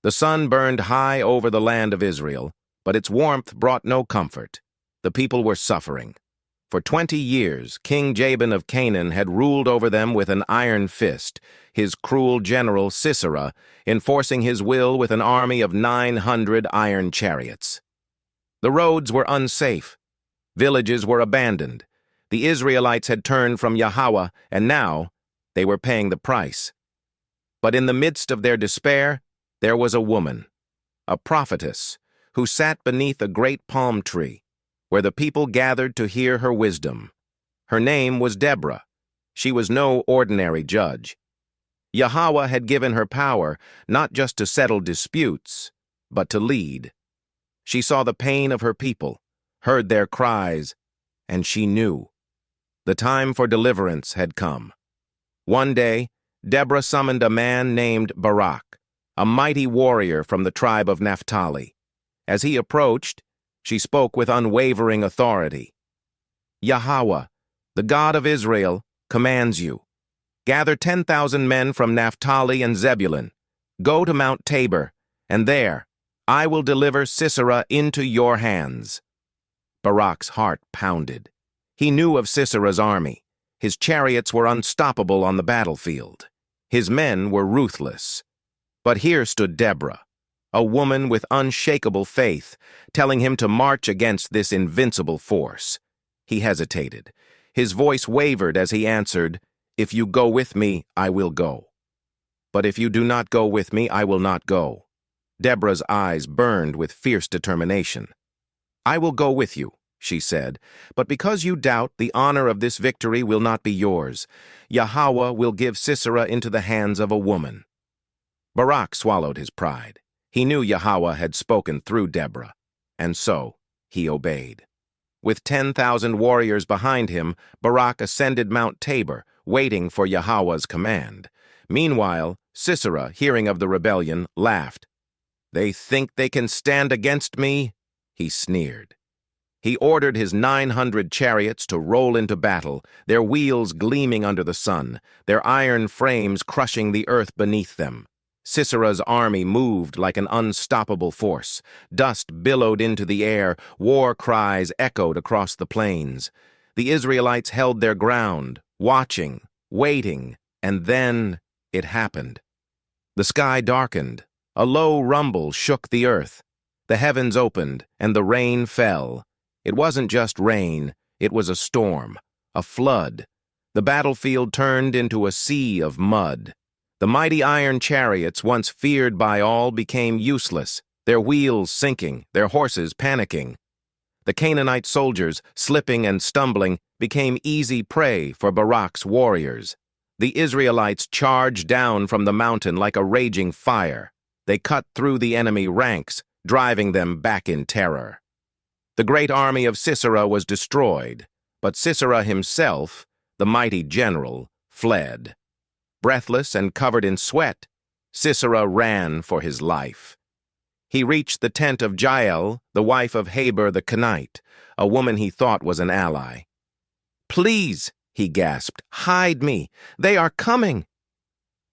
The sun burned high over the land of Israel, but its warmth brought no comfort. The people were suffering. For 20 years, King Jabin of Canaan had ruled over them with an iron fist, his cruel general Sisera enforcing his will with an army of 900 iron chariots. The roads were unsafe. Villages were abandoned. The Israelites had turned from Yahawah, and now they were paying the price. But in the midst of their despair, there was a woman, a prophetess, who sat beneath a great palm tree, where the people gathered to hear her wisdom. Her name was Deborah. She was no ordinary judge. Yahawah had given her power not just to settle disputes, but to lead. She saw the pain of her people, heard their cries, and she knew. The time for deliverance had come. One day, Deborah summoned a man named Barak, a mighty warrior from the tribe of Naphtali. As he approached, she spoke with unwavering authority. Yahawah, the God of Israel, commands you. Gather 10,000 men from Naphtali and Zebulun. Go to Mount Tabor, and there I will deliver Sisera into your hands. Barak's heart pounded. He knew of Sisera's army. His chariots were unstoppable on the battlefield. His men were ruthless. But here stood Deborah, a woman with unshakable faith, telling him to march against this invincible force. He hesitated. His voice wavered as he answered, "If you go with me, I will go. But if you do not go with me, I will not go." Deborah's eyes burned with fierce determination. "I will go with you," she said, "but because you doubt, the honor of this victory will not be yours. Yahawah will give Sisera into the hands of a woman." Barak swallowed his pride. He knew Yahawah had spoken through Deborah, and so he obeyed. With 10,000 warriors behind him, Barak ascended Mount Tabor, waiting for Yahawah's command. Meanwhile, Sisera, hearing of the rebellion, laughed. "They think they can stand against me?" he sneered. He ordered his 900 chariots to roll into battle, their wheels gleaming under the sun, their iron frames crushing the earth beneath them. Sisera's army moved like an unstoppable force. Dust billowed into the air, war cries echoed across the plains. The Israelites held their ground, watching, waiting, and then it happened. The sky darkened. A low rumble shook the earth. The heavens opened, and the rain fell. It wasn't just rain, it was a storm, a flood. The battlefield turned into a sea of mud. The mighty iron chariots, once feared by all, became useless, their wheels sinking, their horses panicking. The Canaanite soldiers, slipping and stumbling, became easy prey for Barak's warriors. The Israelites charged down from the mountain like a raging fire. They cut through the enemy ranks, driving them back in terror. The great army of Sisera was destroyed, but Sisera himself, the mighty general, fled. Breathless and covered in sweat, Sisera ran for his life. He reached the tent of Jael, the wife of Hebrew the Canaanite, a woman he thought was an ally. "Please," he gasped, "hide me. They are coming."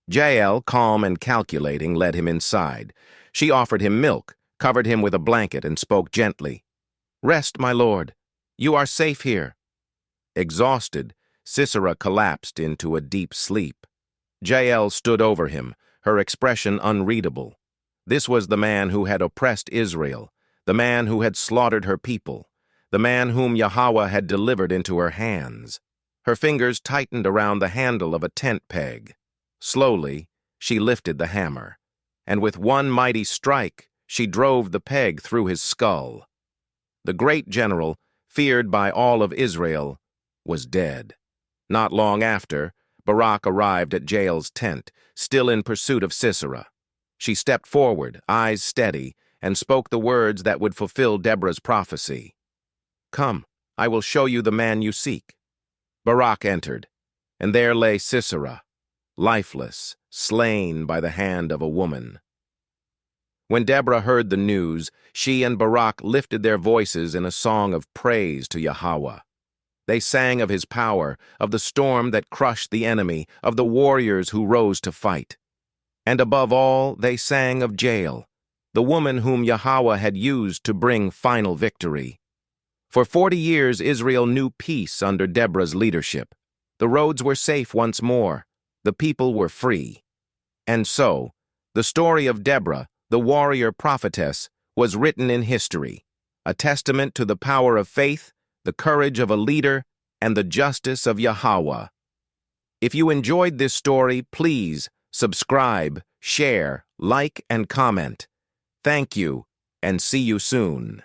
Jael, calm and calculating, led him inside. She offered him milk, covered him with a blanket, and spoke gently. "Rest, my lord. You are safe here." Exhausted, Sisera collapsed into a deep sleep. Jael stood over him, her expression unreadable. This was the man who had oppressed Israel, the man who had slaughtered her people, the man whom Yahawah had delivered into her hands. Her fingers tightened around the handle of a tent peg. Slowly, she lifted the hammer, and with one mighty strike, she drove the peg through his skull. The great general, feared by all of Israel, was dead. Not long after, Barak arrived at Jael's tent, still in pursuit of Sisera. She stepped forward, eyes steady, and spoke the words that would fulfill Deborah's prophecy. "Come, I will show you the man you seek." Barak entered, and there lay Sisera, lifeless, slain by the hand of a woman. When Deborah heard the news, she and Barak lifted their voices in a song of praise to Yahawah. They sang of his power, of the storm that crushed the enemy, of the warriors who rose to fight. And above all, they sang of Jael, the woman whom Yahawah had used to bring final victory. For 40 years, Israel knew peace under Deborah's leadership. The roads were safe once more. The people were free. And so, the story of Deborah, the warrior prophetess, was written in history, a testament to the power of faith, the courage of a leader, and the justice of Yahawah. If you enjoyed this story, please subscribe, share, like, and comment. Thank you, and see you soon.